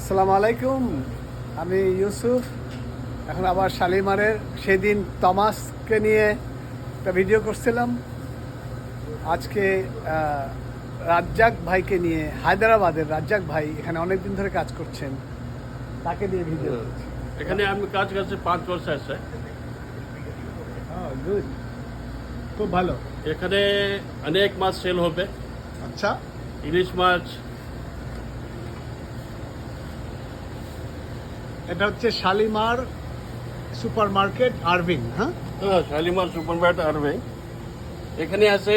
আসসালামু আলাইকুম। আমি ইউসুফ। এখন আবার শালিমারের সেদিন তমাসকে নিয়ে একটা ভিডিও করছিলাম। আজকে রাজ্জাক ভাইকে নিয়ে, হায়দ্রাবাদের রাজ্জাক ভাই এখানে অনেক দিন ধরে কাজ করছেন, তাকে নিয়ে ভিডিও করছি। এখানে আমি কাজ করছি 5 বছর আছে। গুড, খুব ভালো। এখানে অনেক মাছ সেল হবে। আচ্ছা, ইলিশ মাছ। এটা হচ্ছে শালিমার সুপার মার্কেট আরভিং। হ্যাঁ, শালিমার সুপার মার্কেট আরবে। এখানে আছে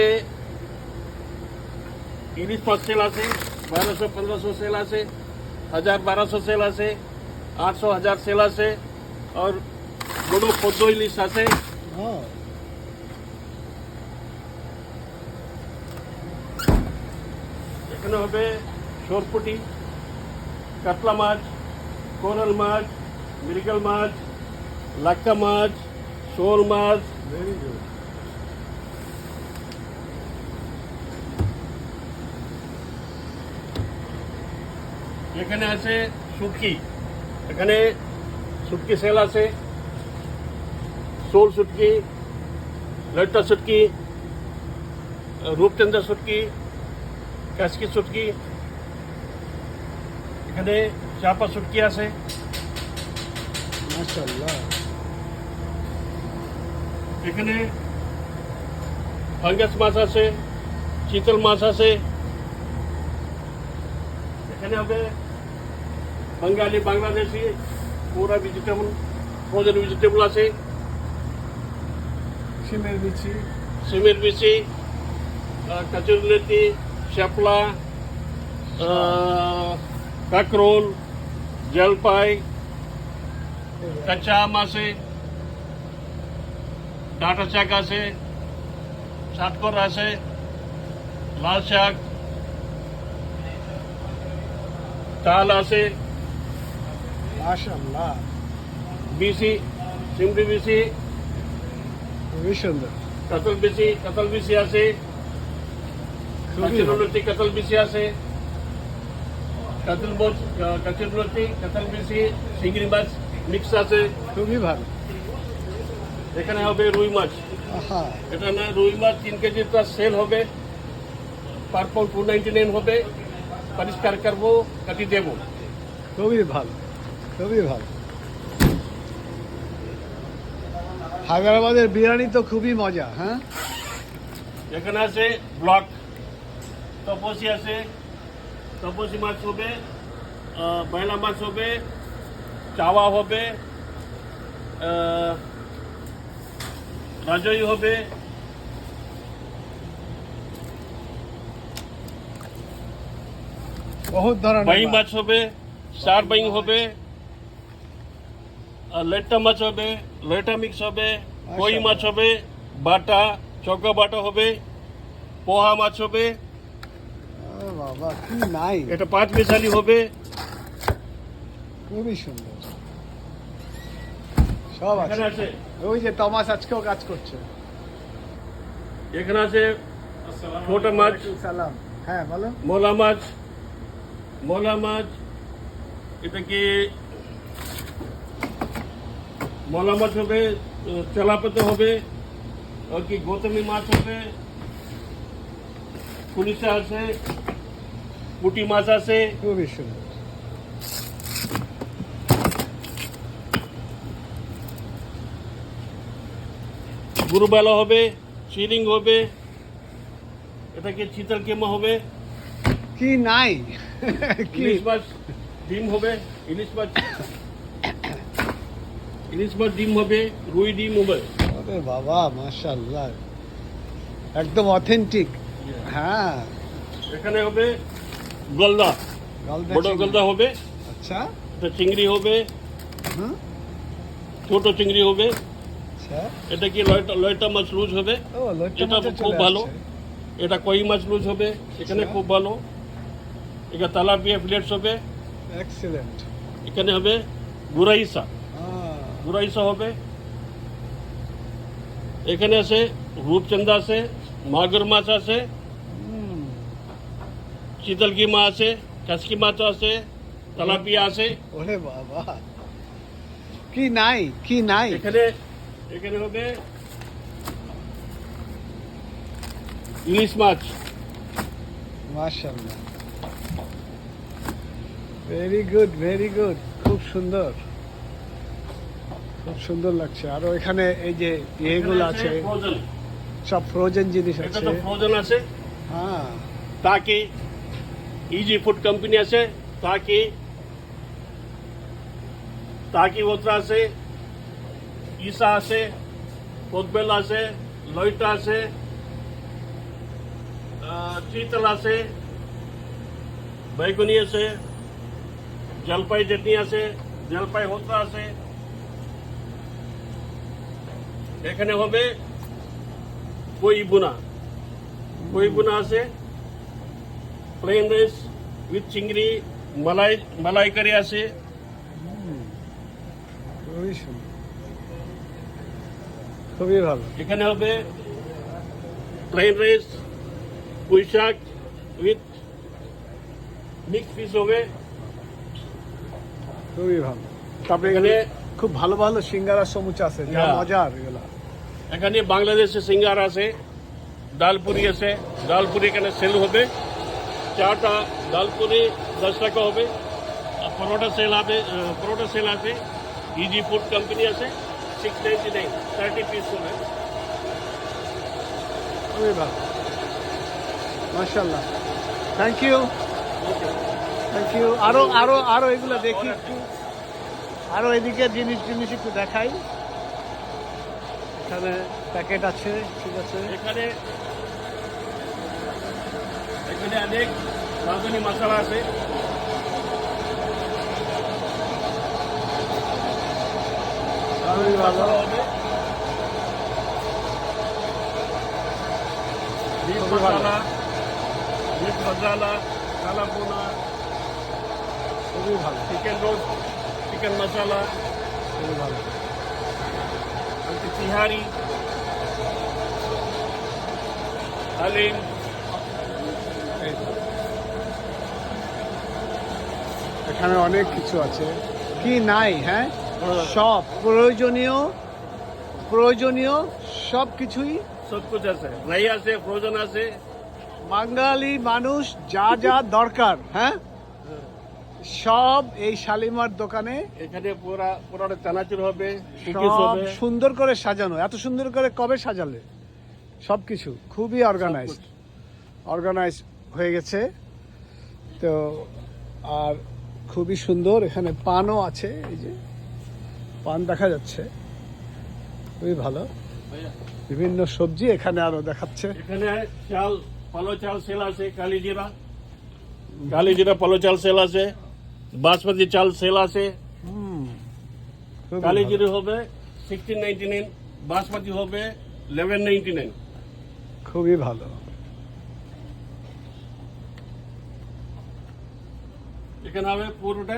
ইলিশ মাছ সেল আছে, 1200-1500 সেল আছে, 1000-1200 সেল আছে, 800-1000 সেল আছে, আর বড় পদ্ম ইলিশ আছে। এখানে হবে সরপুটি, কাতলা মাছ, কোরাল মাছ, মৃগেল মাছ, লাক্কা মাছ, শোল মাছ। Very good. এখানে আছে শুটকি। এখানে শুটকি সেল আছে, শোল শুটকি, লট্টা শুটকি, রূপচন্দা শুটকি, কাশকি শুটকি। এখানে চাপা শুটকি আছে। মাশাআল্লাহ। এখানে ফাঙ্গাস মাছ আছে, চিতল মাছ আছে। এখানে হবে বাঙালি বাংলাদেশি পুরা ভেজিটেবল, ফ্রোজেন ভেজিটেবল আছে। শিমের বিচি, সিমের বিচি, কচুরলতি, শ্যাপলা, কাকরোল, জলপাই, কাঁচা আম আছে, ডাঁটা শাক আছে, সাতকর আছে, লাল শাক, তাল আছে, মাশাআল্লাহ, বিসি, চিংড়ি বিসি, খুবই সুন্দর। কাতল বিসি আছে, কচুরলতি কাতল বিসি আছে, কচুরলতি কাতল বিসি, চিংড়ি মাছ মিক্স আছে। খুবই ভালো। এখানে হবে রুই মাছ। আহা, এটা না, রুই মাছ 3 কেজি প্লাস সেল হবে, পার পাউন্ড 299 হবে। পরিষ্কার করবো, কাটি দেবো। খুবই ভালো, খুবই ভালো। হায়দ্রাবাদের বিরিয়ানি তো খুবই মজা। হ্যাঁ, এখানে আছে ব্লক, তপসি আছে, তপসি মাছ হবে, বয়লা মাছ হবে, চাওয়া হবে, রাজই হবে, বহুত ধরনের বাই মাছ হবে, সার বাই হবে, লেট্টা মাছ হবে, লেটা মিক্স হবে, কই মাছ হবে, বাটা চকা বাটা হবে, পোহা মাছ হবে। ও বাবা, কি নাই। এটা 5 মিশালি হবে। খুবই সুন্দর, সব এখানে আছে। আছে ওই যে তমাস আজকেও কাজ করছে। এখানে আছে ছোট মাছ, সালাম। হ্যাঁ, বলো। মোলা মাছ। এটা কি মোলা মাছ হবে, তেলাপিয়া হবে, আর কি গৌতমি মাছ হবে, কুলিশা আছে, পুঁটি মাছ আছে। খুবই সুন্দর। গুরুবেলা হবে, চিরিং হবে। এটা কি চিতল কেমা হবে, কি নাই। কি ইলিশ মাছ ডিম হবে, ইলিশ মাছ ডিম হবে, রুই ডিম হবে। ওরে বাবা, মাশাআল্লাহ, একদম অথেন্টিক। হ্যাঁ, এখানে হবে গলদা, গলদা বড় চিংড়ি। গলদা হবে। আচ্ছা। এটা চিংড়ি হবে, হুম, ছোট চিংড়ি হবে। আচ্ছা। এটা কি লয়টা মাছ লুজ হবে, ও, লইট্টা এটা মাছও খুব চলে ভালো। আসছে। এটা কই মাছ লুজ হবে, এখানে আচ্ছা। খুব ভালো। এটা তালাপিয়া প্লেটস হবে। এক্সিলেন্ট। এখানে হবে গুরাইসা হবে। এখানে আছে রূপচন্দা আছে, মাগুর মাছ আছে, চিতল কিমা আছে, কাশকি মাছ আছে, তেলাপিয়া আছে। ওরে বাবা, কি নাই কি নাই। এখানে এখানে হবে ইলিশ মাছ। মাশাআল্লাহ, ভেরি গুড ভেরি গুড, খুব সুন্দর, খুব সুন্দর লাগছে। আরো এখানে এই যে ইয়েগুলো আছে, ফ্রোজেন, সব ফ্রোজেন জিনিস এটা আছে। তো ফ্রোজেন আছে। হ্যাঁ, তাকে ইজি ফুড কোম্পানি আছে, তাকে তাকি ওত্রা আছে, ইসা আছে, পোতবেল আছে, লইটা আছে, চিতল আছে, বেগুনি আছে, জলপাই চাটনি আছে, জলপাই হোত্রা আছে। এখানে হবে কই বুনা, কই বুনা আছে, প্লেন রাইস উইথ চিংড়ি, মালাই কারি আছে। খুবই সুন্দর, খুবই ভালো। এখানে হবে প্লেন রাইস, পুঁই শাক উইথ মিক্স পিস হবে। খুবই ভালো। তারপরে এখানে খুব ভালো ভালো সিঙ্গারা সমুচা আছে, যা Yeah. মজার এগুলা। এখানে বাংলাদেশের সিঙ্গার আছে, ডালপুরি আছে, ডালপুরি এখানে সেল হবে। চারটা ডালপুরি 10 টাকা হবে। আর পরোটা সেল হবে, পরোটা সেল আছে। ইজি ফুড কোম্পানি আছে, 699, 30 পিস হবে। খুবই ভালো, মাশাআল্লাহ, থ্যাংক ইউ থ্যাংক ইউ। আরো আরো আরো এগুলো দেখি একটু, আরো এদিকে জিনিস জিনিস একটু দেখাই। এখানে প্যাকেট আছে, ঠিক আছে। এখানে এখানে অনেক রাঁধুনি মশলা আছে। খুবই ভালো, মশলা হবে বিফ খুবই ভালো। মশলা, মিট মশলা, কালা বোনা, খুবই ভালো, চিকেন রোস্ট, চিকেন মশলা, খুবই ভালো। তিহারি, হালিম। এই তো। এখানে অনেক কিছু আছে, কি নাই, হ্যাঁ, সব প্রয়োজনীয় প্রয়োজনীয় সব কিছুই। সব কুছ আছে, রাই আছে, ফ্রোজেন আছে। বাঙালি মানুষ যা যা দরকার, হ্যাঁ, সব এই শালিমার দোকানে। এখানে পুরা চানাচুর হবে, কুকিজ সব হবে। সুন্দর করে সাজানো, এত সুন্দর করে কবে সাজালে? সবকিছু খুবই অর্গানাইজড, অর্গানাইজ হয়ে গেছে তো। আর খুবই সুন্দর, এখানে পানও আছে, এই যে পান দেখা যাচ্ছে, খুবই ভালো। বিভিন্ন সবজি এখানে আরো দেখাচ্ছে। এখানে চাল, পালো চাল সেল আছে, কালিজিরা পালো চাল সেল আছে, বাসমতি চাল সেল আছে। খুবই কালিজিরা ভালো, হবে 1699, বাসমতি হবে 1199। খুবই ভালো। এখানে হবে পুরোটা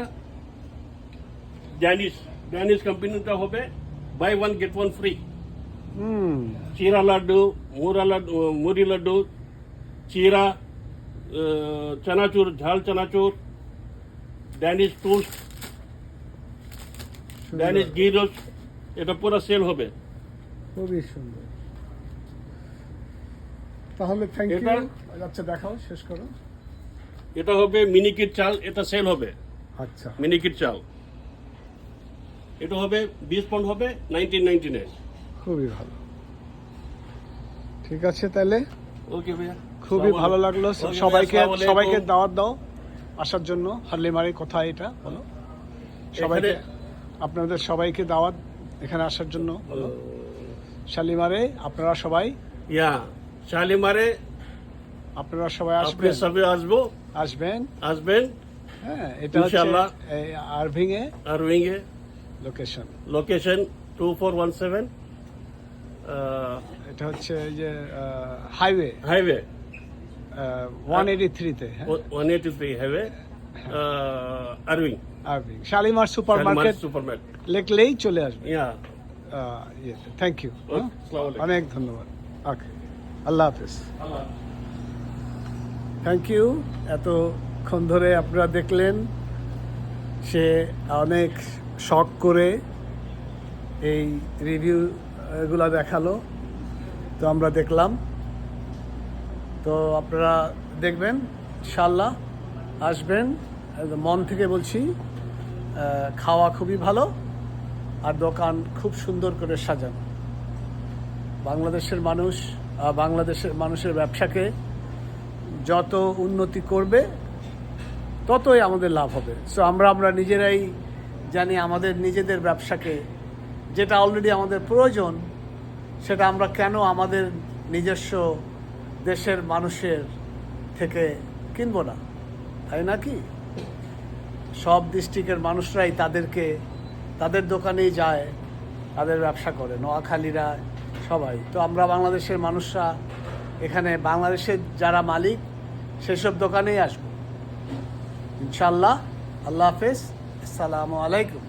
ড্যানিশ কোম্পানিটা হবে buy one get one free. চিরা লাড্ডু, মুড়ি লাড্ডু, চিরা, চানাচুর, ঝাল চানাচুর, ড্যানিশ টোস্ট, ড্যানিশ ঘি রোস্ট, এটা পুরো সেল হবে। খুবই সুন্দর। তাহলে থ্যাংক ইউ। এটা- আচ্ছা দেখাও, শেষ করো। এটা হবে মিনিকিট চাল, এটা সেল হবে আচ্ছা, মিনিকিট চাল। এটা হবে 20 পাউন্ড হবে 1999। খুবই ভালো, ঠিক আছে তাহলে। ওকে ভাইয়া, খুবই আসসালামু ভালো আলাইকুম। লাগলো। ওকে ভাইয়া, সবাইকে আসসালামু আলাইকুম। সবাইকে দাওয়াত দাও আসার জন্য। হারলিমারির কথা এটা বলো সবাইকে, আপনাদের সবাইকে দাওয়াত এখানে আসার জন্য বলো। শালিমারে আপনারা সবাই, ইয়া শালিমারে আপনারা সবাই আপনি আসবেন, সবে আসবেন। হ্যাঁ, এটা হচ্ছে ইনশাআল্লাহ। আরভিং এ আর উইংয়ে লোকেশন। লোকেশন 2417 এটা হচ্ছে এই যে হাইওয়ে হাইওয়ে 183 তে, হ্যাঁ, 183 highway Irving Irving. Shalimar super market supermarket. লিখলেই চলে আসবে। ইয়া থ্যাংক ইউ, আসসালামু আলাইকুম। অনেক ধন্যবাদ। ওকে, আল্লাহ হাফিজ। আল্লাহ। Thank you. এতক্ষণ ধরে আপনারা দেখলেন সে অনেক শখ করে এই রিভিউ এগুলো দেখালো, তো আমরা দেখলাম। তো আপনারা দেখবেন, ইনশাল্লাহ আসবেন, মন থেকে বলছি। খাওয়া খুবই ভালো আর দোকান খুব সুন্দর করে সাজানো। বাংলাদেশের মানুষের ব্যবসাকে যত উন্নতি করবে ততই আমাদের লাভ হবে। সো আমরা নিজেরাই জানি আমাদের নিজেদের ব্যবসাকে, যেটা অলরেডি আমাদের প্রয়োজন, সেটা আমরা কেন আমাদের নিজস্ব দেশের মানুষের থেকে কিনবো না, তাই নাকি? সব ডিস্ট্রিক্টের মানুষরাই তাদের দোকানেই যায়, তাদের ব্যবসা করে, নোয়াখালীরা সবাই। তো আমরা বাংলাদেশের মানুষরা এখানে বাংলাদেশের যারা মালিক সেসব দোকানেই আসবো ইনশাল্লাহ। আল্লাহ হাফেজ, আসসালামু আলাইকুম।